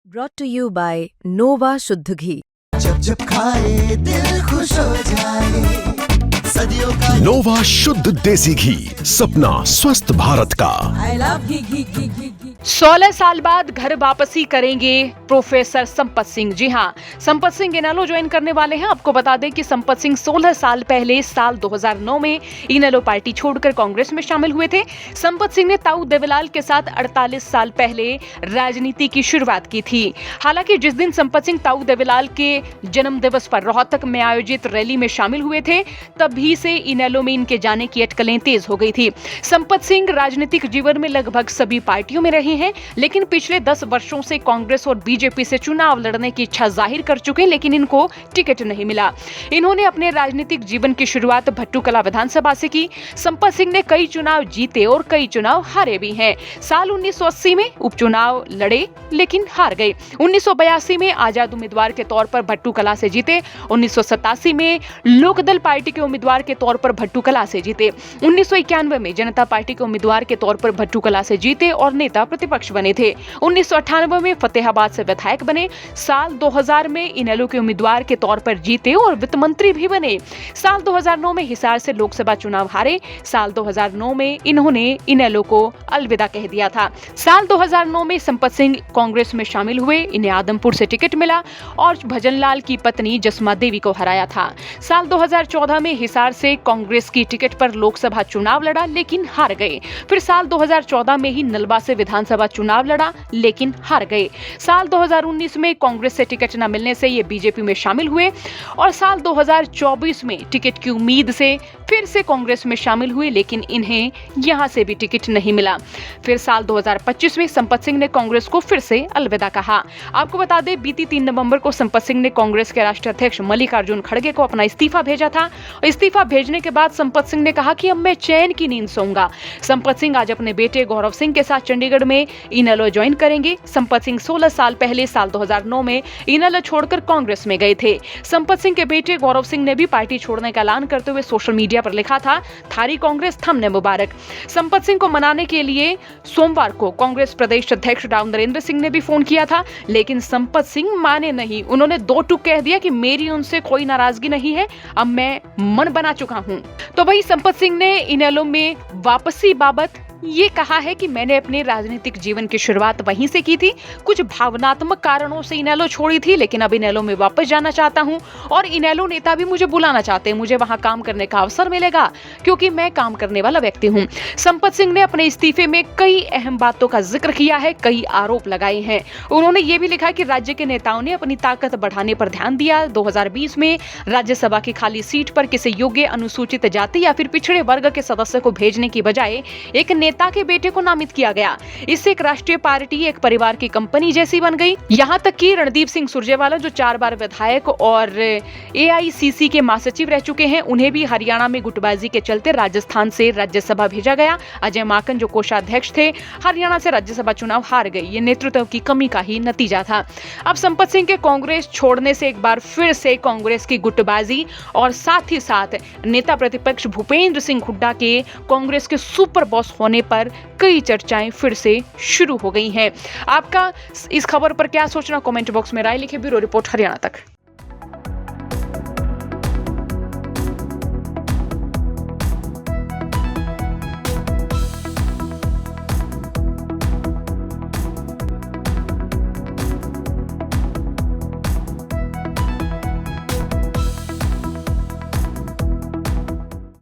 Brought to you by Nova शुद्ध घी। जब जब खाए दिल खुश हो जाए, सदियों का नोवा शुद्ध देसी घी, सपना स्वस्थ भारत का। I love घी। 16 साल बाद घर वापसी करेंगे प्रोफेसर संपत सिंह। जी हाँ, संपत सिंह इनेलो ज्वाइन करने वाले हैं। आपको बता दें कि संपत सिंह 16 साल पहले साल 2009 में इनेलो पार्टी छोड़कर कांग्रेस में शामिल हुए थे। संपत सिंह ने ताऊ देवीलाल के साथ 48 साल पहले राजनीति की शुरुआत की थी। हालांकि जिस दिन संपत सिंह ताऊ देवीलाल के जन्म दिवस पर रोहतक में आयोजित रैली में शामिल हुए थे, तभी से इनेलो में इनके जाने की अटकलें तेज हो गई थी। संपत सिंह राजनीतिक जीवन में लगभग सभी पार्टियों में रहे हैं, लेकिन पिछले 10 वर्षों से कांग्रेस और बीजेपी से चुनाव लड़ने की इच्छा जाहिर कर चुके, लेकिन इनको टिकट नहीं मिला। इन्होंने अपने राजनीतिक जीवन की शुरुआत भट्टूकला विधानसभा से की। संपत सिंह ने कई चुनाव जीते और कई चुनाव हारे भी हैं। साल 1980 में उपचुनाव लड़े लेकिन हार गए। 1982 में आजाद उम्मीदवार के तौर पर भट्टूकला से जीते। 1987 में लोकदल पार्टी के उम्मीदवार के तौर पर भट्टूकला से जीते। 1991 में जनता पार्टी के उम्मीदवार के तौर पर भट्टूकला से जीते और नेता प्रतिपक्ष बने थे। 1998 में फतेहाबाद से विधायक बने। साल 2000 में इनेलो के उम्मीदवार के तौर पर जीते और वित्त मंत्री भी बने। साल 2009 में हिसार से लोकसभा चुनाव हारे। साल 2009 में इन्होंने इनेलो को अलविदा कह दिया था। साल 2009 में संपत सिंह कांग्रेस में शामिल हुए। इन्हें आदमपुर से टिकट मिला और भजनलाल की पत्नी जसमा देवी को हराया था। साल 2014 में हिसार से कांग्रेस की टिकट पर लोकसभा चुनाव लड़ा लेकिन हार गए। फिर साल 2014 में ही नलवा से विधानसभा चुनाव लड़ा लेकिन हार गए। साल 2019 में कांग्रेस से टिकट न मिलने से ये बीजेपी में शामिल हुए और साल 2024 में टिकट की उम्मीद से फिर से कांग्रेस में शामिल हुए, लेकिन इन्हें यहां से भी टिकट नहीं मिला। फिर साल 2025 में संपत सिंह ने कांग्रेस को फिर से अलविदा कहा। आपको बता दें, बीती 3 नवंबर को संपत सिंह ने कांग्रेस के राष्ट्रीय अध्यक्ष मल्लिकार्जुन खड़गे को अपना इस्तीफा भेजा था। इस्तीफा भेजने के बाद संपत सिंह ने कहा कि अब मैं चैन की नींद सोऊंगा। संपत सिंह आज अपने बेटे गौरव सिंह के साथ चंडीगढ़ में इनेलो ज्वाइन करेंगे। संपत सिंह 16 साल पहले साल 2009 में इनेलो छोड़कर कांग्रेस में गए थे। संपत सिंह के बेटे गौरव सिंह ने भी पार्टी छोड़ने का ऐलान करते हुए सोशल मीडिया पर लिखा था, थारी कांग्रेस थमने मुबारक। संपत सिंह को मनाने के लिए सोमवार को कांग्रेस प्रदेश अध्यक्ष राव नरेंद्र सिंह ने भी फोन किया था, लेकिन संपत सिंह माने नहीं। उन्होंने 2 टूक कह दिया कि मेरी उनसे कोई नाराजगी नहीं है, अब मैं मन बना चुका हूं। तो वही संपत सिंह ने इनेलो में वापसी बाबत ये कहा है कि मैंने अपने राजनीतिक जीवन की शुरुआत वहीं से की थी। कुछ भावनात्मक कारणों से इनेलो छोड़ी थी, लेकिन अब इनेलो में वापस जाना चाहता हूं और इनेलो नेता भी मुझे बुलाना चाहते हैं। मुझे वहां काम करने का अवसर मिलेगा क्योंकि मैं काम करने वाला व्यक्ति हूं। संपत सिंह ने अपने इस्तीफे में कई अहम बातों का जिक्र किया है, कई आरोप लगाए हैं। उन्होंने ये भी लिखा कि राज्य के नेताओं ने अपनी ताकत बढ़ाने पर ध्यान दिया। 2020 में राज्यसभा की खाली सीट पर किसी योग्य अनुसूचित जाति या फिर पिछड़े वर्ग के सदस्य को भेजने की बजाय एक नेता के बेटे को नामित किया गया। इससे एक राष्ट्रीय पार्टी एक परिवार की कंपनी जैसी बन गई। यहां तक कि रणदीप सिंह सुरजेवाला, जो 4 बार विधायक और AICC के महासचिव रह चुके हैं, उन्हें भी हरियाणा में गुटबाजी के चलते राजस्थान से राज्यसभा भेजा गया। अजय माकन, जो कोषाध्यक्ष थे, हरियाणा से राज्यसभा चुनाव हार गए। ये नेतृत्व की कमी का ही नतीजा था। अब संपत सिंह के कांग्रेस छोड़ने से एक बार फिर से कांग्रेस की गुटबाजी और साथ ही साथ नेता प्रतिपक्ष भूपेंद्र सिंह हुड्डा के कांग्रेस के सुपर बॉस होने पर कई चर्चाएं फिर से शुरू हो गई हैं। आपका इस खबर पर क्या सोचना, कमेंट बॉक्स में राय लिखें। ब्यूरो रिपोर्ट हरियाणा तक।